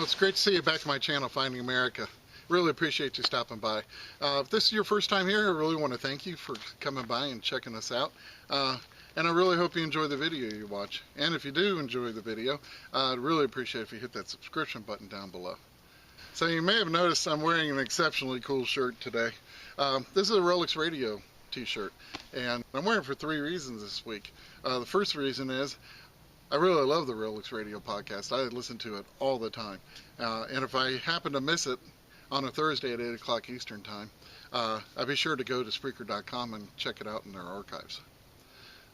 Well, it's great to see you back to my channel, Finding America. Really appreciate you stopping by. If this is your first time here, I really want to thank you for coming by and checking us out. And I really hope you enjoy the video you watch. And if you do enjoy the video, I'd really appreciate if you hit that subscription button down below. So you may have noticed I'm wearing an exceptionally cool shirt today. This is a Relics radio t-shirt, and I'm wearing it for 3 reasons this week. The first reason is I really love the Relics radio podcast. I listen to it all the time. And if I happen to miss it on a Thursday at 8 o'clock Eastern time, I'd be sure to go to Spreaker.com and check it out in their archives.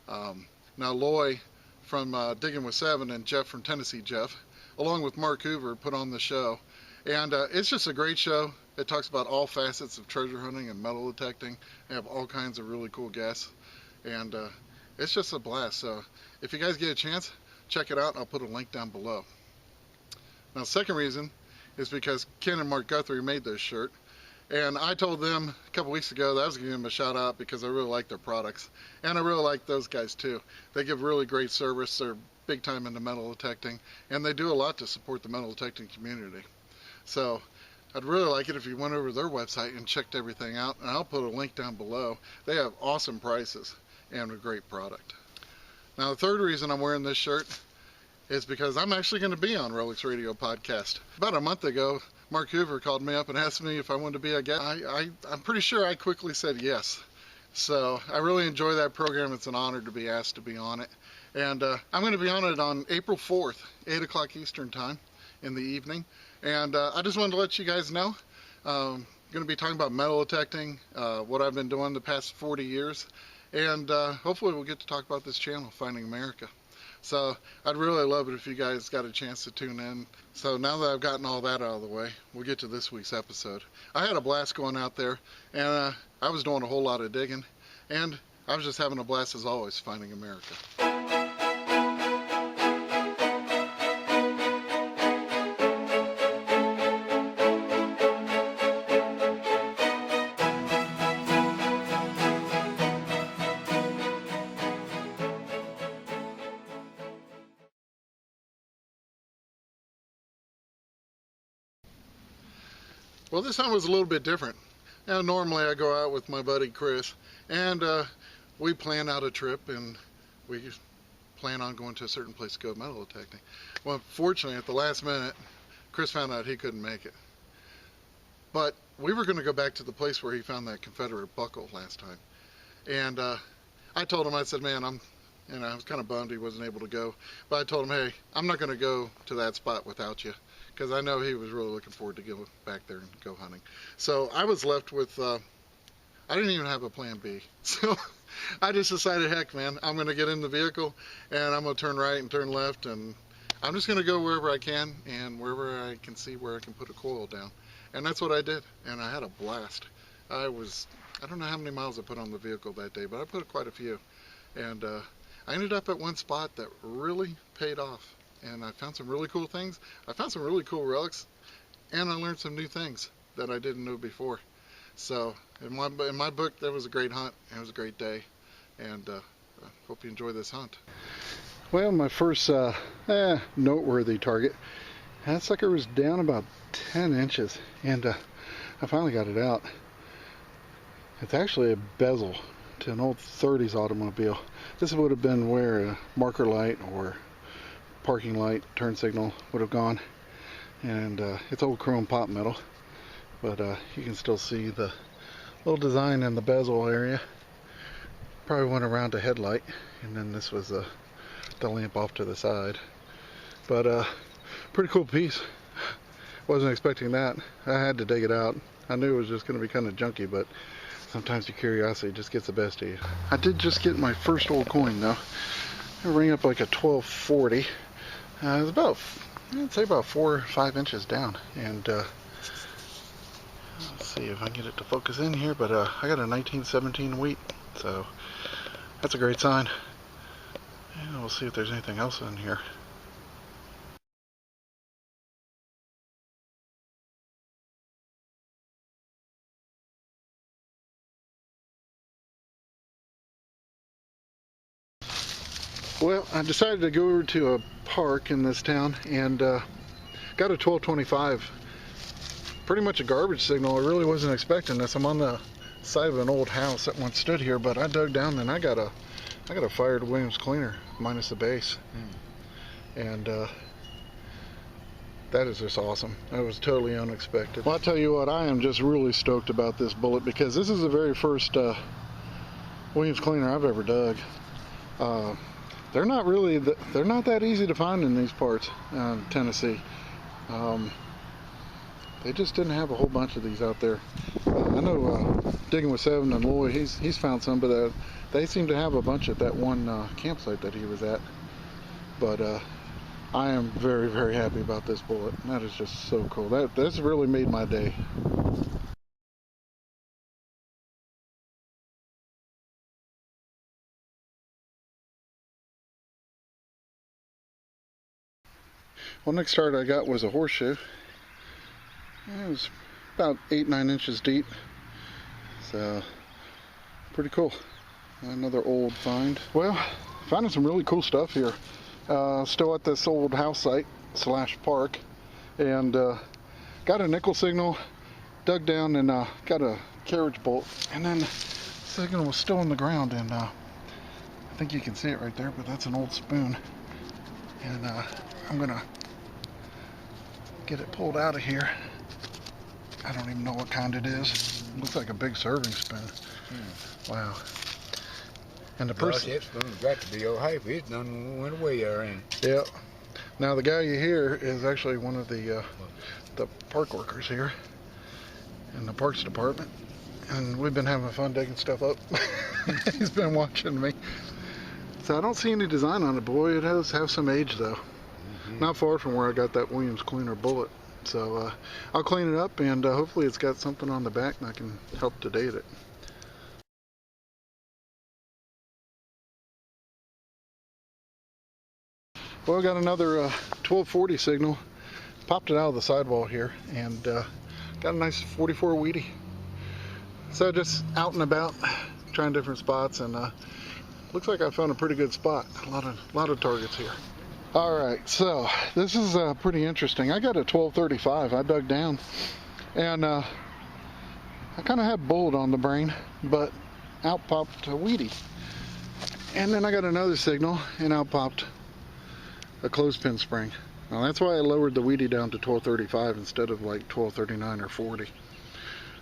Now Loy from Digging with Seven and Jeff from Tennessee Jeff, along with Mark Hoover, put on the show. And it's just a great show. It talks about all facets of treasure hunting and metal detecting. They have all kinds of really cool guests. And it's just a blast. So if you guys get a chance, check it out. I'll put a link down below. Now, the second reason is because Ken and Mark Guthrie made this shirt. And I told them a couple weeks ago that I was going to give them a shout out because I really like their products. And I really like those guys too. They give really great service. They're big time into metal detecting. And they do a lot to support the metal detecting community. So I'd really like it if you went over to their website and checked everything out. And I'll put a link down below. They have awesome prices and a great product. Now, the third reason I'm wearing this shirt is because I'm actually going to be on Relics Radio Podcast. About a month ago, Mark Hoover called me up and asked me if I wanted to be a guest. I'm pretty sure I quickly said yes. So I really enjoy that program. It's an honor to be asked to be on it. And I'm going to be on it on April 4th, 8 o'clock Eastern time in the evening. And I just wanted to let you guys know, I'm going to be talking about metal detecting, what I've been doing the past 40 years. And hopefully we'll get to talk about this channel, Finding America. So I'd really love it if you guys got a chance to tune in. So now that I've gotten all that out of the way, we'll get to this week's episode. I had a blast going out there, and I was doing a whole lot of digging, and I was just having a blast as always, Finding America. Well, this time was a little bit different. Now, normally I go out with my buddy Chris, and we plan out a trip, and we plan on going to a certain place to go metal detecting. Well, fortunately, at the last minute, Chris found out he couldn't make it. But we were going to go back to the place where he found that Confederate buckle last time. And I told him, I said, man, I was kind of bummed he wasn't able to go. But I told him, hey, I'm not going to go to that spot without you, because I know he was really looking forward to go back there and go hunting. So I was left with, I didn't even have a plan B. So I just decided, heck man, I'm going to get in the vehicle and I'm going to turn right and turn left, and I'm just going to go wherever I can and wherever I can see where I can put a coil down. And that's what I did, and I had a blast. I don't know how many miles I put on the vehicle that day, but I put quite a few. And I ended up at one spot that really paid off. And I found some really cool things. I found some really cool relics, and I learned some new things that I didn't know before. So in my book, that was a great hunt. It was a great day, and I hope you enjoy this hunt. Well, my first noteworthy target, that sucker was down about 10 inches, and I finally got it out. It's actually a bezel to an old 30s automobile. This would have been where a marker light or parking light turn signal would have gone, and it's old chrome pot metal, but you can still see the little design in the bezel area. Probably went around a headlight, and then this was the lamp off to the side. But pretty cool piece. Wasn't expecting that. I had to dig it out. I knew it was just going to be kind of junky, but sometimes your curiosity just gets the best of you. I did just get my first old coin though. It rang up like a 1240. It was about, I'd say about 4 or 5 inches down, and let's see if I can get it to focus in here, but I got a 1917 wheat, so that's a great sign. And we'll see if there's anything else in here. Well, I decided to go over to a park in this town and got a 1225. Pretty much a garbage signal. I really wasn't expecting this. I'm on the side of an old house that once stood here, but I dug down and I got a fired Williams cleaner minus the base. And that is just awesome. That was totally unexpected. Well, I'll tell you what, I am just really stoked about this bullet because this is the very first Williams cleaner I've ever dug. They're not that easy to find in these parts, Tennessee. They just didn't have a whole bunch of these out there. I know Digging with Seven and Lloyd, he's found some, but they seem to have a bunch at that one campsite that he was at. But I am very, very happy about this bullet. That is just so cool. That's really made my day. Well, next target I got was a horseshoe. It was about 8-9 inches deep. So pretty cool. Another old find. Well, finding some really cool stuff here. Still at this old house site / park, and got a nickel signal, dug down and got a carriage bolt, and then the signal was still in the ground, and I think you can see it right there, but that's an old spoon, and I'm gonna get it pulled out of here. I don't even know what kind it is. It looks like a big serving spoon. Wow. And the person, that spoon's got to be old hype. It done went away already. Yep. Now the guy you hear is actually one of the park workers here in the parks department, and we've been having fun digging stuff up. He's been watching me. So I don't see any design on it. Boy, it does have some age though. Not far from where I got that Williams cleaner bullet. So I'll clean it up, and hopefully it's got something on the back and I can help to date it. Well, I got another 1240 signal. Popped it out of the sidewall here, and got a nice 44 wheatie. So just out and about, trying different spots, and looks like I found a pretty good spot. A lot of targets here. All right, so this is pretty interesting. I got a 1235. I dug down, and I kind of had bullet on the brain, but out popped a wheatie. And then I got another signal, and out popped a clothespin spring. Now that's why I lowered the wheatie down to 1235 instead of like 1239 or 40.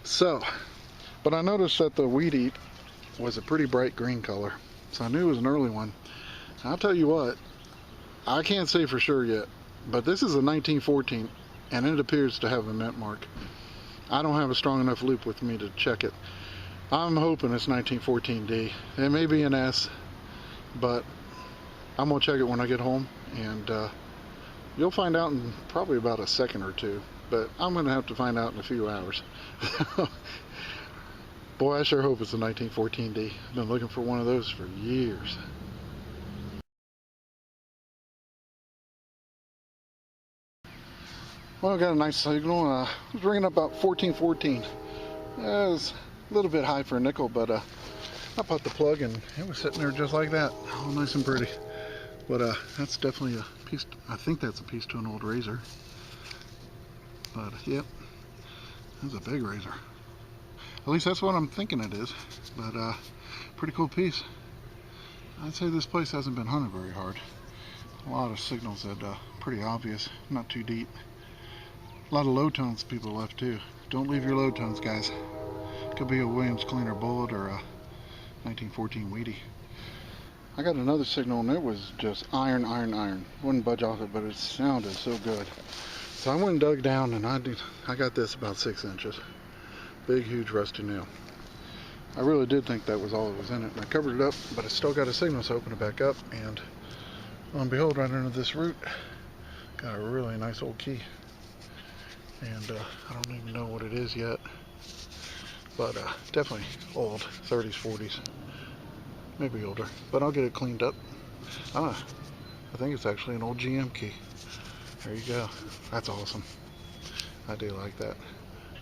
So, but I noticed that the wheatie was a pretty bright green color, so I knew it was an early one. And I'll tell you what, I can't say for sure yet, but this is a 1914, and it appears to have a mint mark. I don't have a strong enough loop with me to check it. I'm hoping it's 1914D. It may be an S, but I'm gonna check it when I get home, and you'll find out in probably about a second or two, but I'm gonna have to find out in a few hours. Boy, I sure hope it's a 1914D. I've been looking for one of those for years. Well, I got a nice signal. It was ringing up about 1414. It was a little bit high for a nickel, but I popped the plug and it was sitting there just like that, all nice and pretty. But that's definitely a piece. I think that's a piece to an old razor. But yep, that's a big razor. At least that's what I'm thinking it is. But pretty cool piece. I'd say this place hasn't been hunted very hard. A lot of signals that pretty obvious, not too deep. A lot of low tones people left too. Don't leave your low tones, guys. Could be a Williams cleaner bullet or a 1914 wheatie. I got another signal and it was just iron. Wouldn't budge off it, but it sounded so good. So I went and dug down, and I got this about 6 inches. Big, huge rusty nail. I really did think that was all that was in it. And I covered it up, but I still got a signal, so I opened it back up, and lo and behold, right under this root, got a really nice old key. And I don't even know what it is yet, but definitely old, 30s, 40s, maybe older, but I'll get it cleaned up. I think it's actually an old GM key. There you go. That's awesome. I do like that.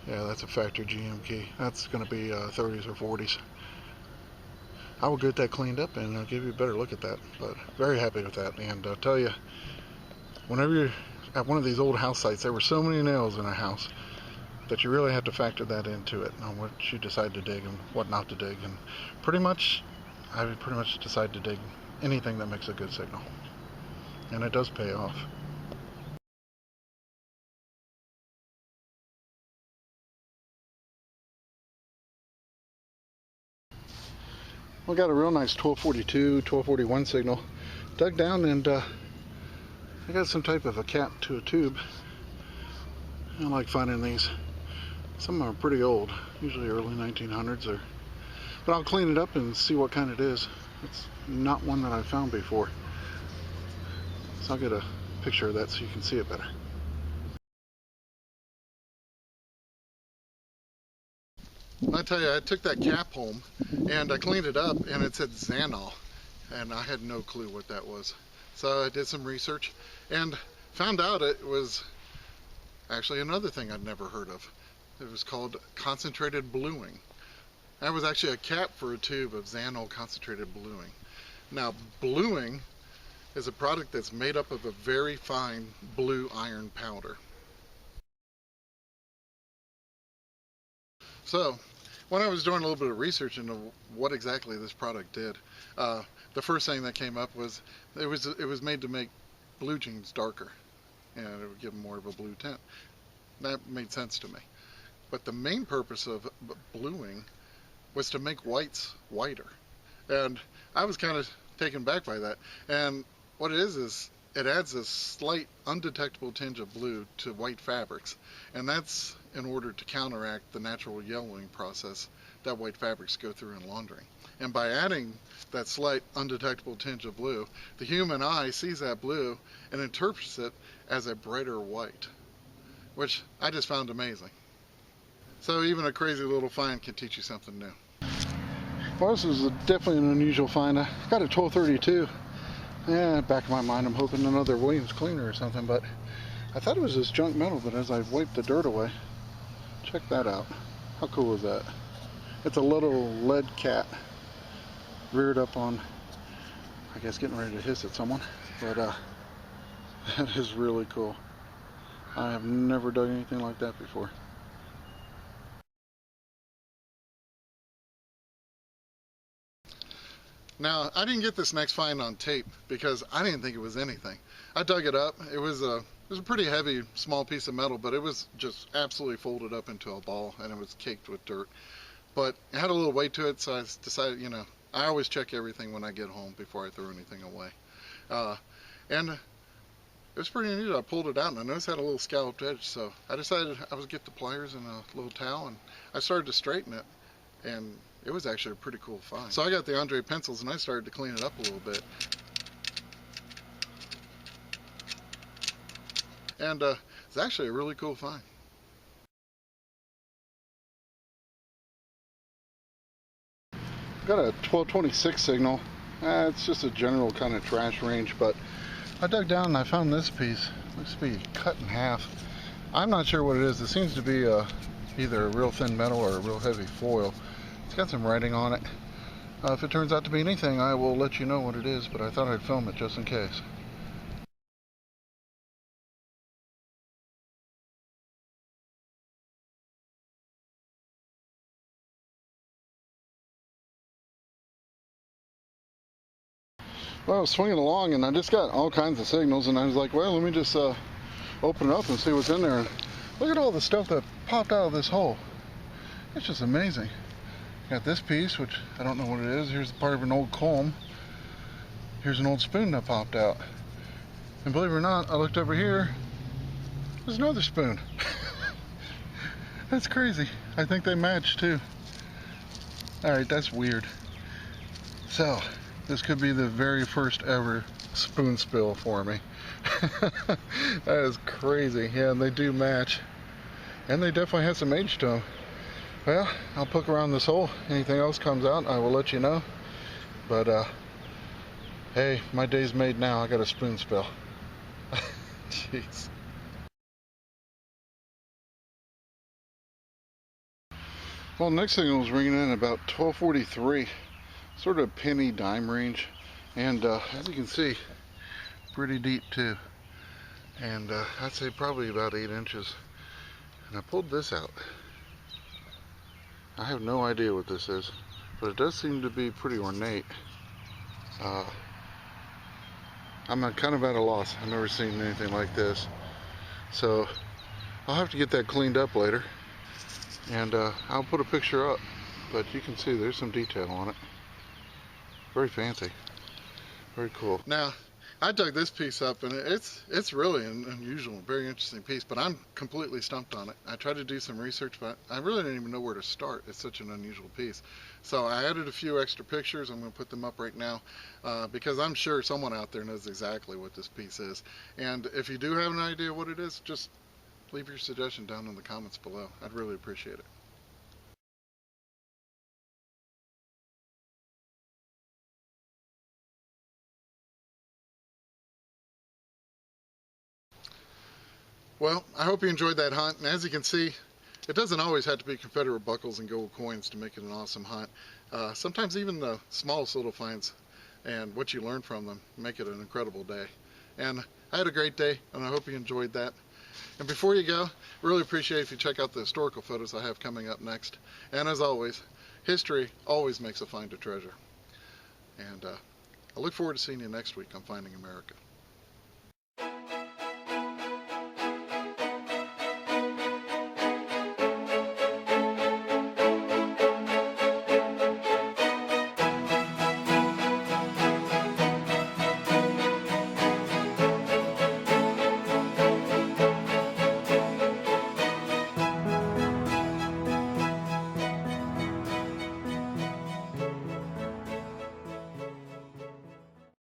Yeah, that's a factory GM key. That's going to be 30s or 40s. I will get that cleaned up and I'll give you a better look at that, but very happy with that. And I'll tell you, whenever you're at one of these old house sites, there were so many nails in a house that you really have to factor that into it on what you decide to dig and what not to dig. And I would pretty much decide to dig anything that makes a good signal. And it does pay off. We got a real nice 1242, 1241 signal. Dug down and I got some type of a cap to a tube. I like finding these. Some are pretty old, usually early 1900s. But I'll clean it up and see what kind it is. It's not one that I've found before. So I'll get a picture of that so you can see it better. I tell you, I took that cap home and I cleaned it up and it said Xanol, and I had no clue what that was. So I did some research and found out it was actually another thing I'd never heard of. It was called concentrated bluing. That was actually a cap for a tube of Xanol concentrated bluing. Now, bluing is a product that's made up of a very fine blue iron powder. So, when I was doing a little bit of research into what exactly this product did, the first thing that came up was it was made to make blue jeans darker, and it would give them more of a blue tint. That made sense to me. But the main purpose of bluing was to make whites whiter. And I was kind of taken back by that. And what it is it adds a slight undetectable tinge of blue to white fabrics. And that's in order to counteract the natural yellowing process that white fabrics go through in laundering. And by adding that slight undetectable tinge of blue, the human eye sees that blue and interprets it as a brighter white, which I just found amazing. So even a crazy little find can teach you something new. Well, this is definitely an unusual find. I got a 1232. Yeah, back of my mind, I'm hoping another Williams cleaner or something, but I thought it was this junk metal, but as I wiped the dirt away, check that out. How cool is that? It's a little lead cat reared up on, I guess, getting ready to hiss at someone, but that is really cool. I have never done anything like that before. Now, I didn't get this next find on tape because I didn't think it was anything. I dug it up. It was a pretty heavy, small piece of metal, but it was just absolutely folded up into a ball, and it was caked with dirt. But it had a little weight to it, so I decided, I always check everything when I get home before I throw anything away. And it was pretty neat. I pulled it out, and I noticed it had a little scalloped edge, so I decided I would get the pliers and a little towel, and I started to straighten it, and it was actually a pretty cool find. So I got the Andre pencils and I started to clean it up a little bit. And it's actually a really cool find. Got a 1226 signal. It's just a general kind of trash range, but I dug down and I found this piece. Looks to be cut in half. I'm not sure what it is. It seems to be either a real thin metal or a real heavy foil. It's got some writing on it. If it turns out to be anything, I will let you know what it is, but I thought I'd film it just in case. Well, I was swinging along and I just got all kinds of signals, and I was like, well, let me just open it up and see what's in there. And look at all the stuff that popped out of this hole. It's just amazing. Got this piece, which I don't know what it is. Here's part of an old comb. Here's an old spoon that popped out. And believe it or not, I looked over here. There's another spoon. That's crazy. I think they match too. Alright, that's weird. So, this could be the very first ever spoon spill for me. That is crazy. Yeah, and they do match. And they definitely have some age to them. Well, I'll poke around this hole. Anything else comes out, I will let you know. But, hey, my day's made now. I got a spoon spill. Jeez. Well, next signal was ringing in about 1243. Sort of penny dime range. And, as you can see, pretty deep too. and I'd say probably about 8 inches. And I pulled this out. I have no idea what this is, but it does seem to be pretty ornate. I'm kind of at a loss. I've never seen anything like this, so I'll have to get that cleaned up later, and I'll put a picture up, but you can see there's some detail on it. Very fancy, very cool. Now, I dug this piece up, and it's really an unusual, very interesting piece, but I'm completely stumped on it. I tried to do some research, but I really didn't even know where to start. It's such an unusual piece. So I added a few extra pictures. I'm going to put them up right now because I'm sure someone out there knows exactly what this piece is. And if you do have an idea what it is, just leave your suggestion down in the comments below. I'd really appreciate it. Well, I hope you enjoyed that hunt, and as you can see, it doesn't always have to be Confederate buckles and gold coins to make it an awesome hunt. Sometimes even the smallest little finds and what you learn from them make it an incredible day. And I had a great day, and I hope you enjoyed that. And before you go, really appreciate if you check out the historical photos I have coming up next. And as always, history always makes a find a treasure. And I look forward to seeing you next week on Finding America.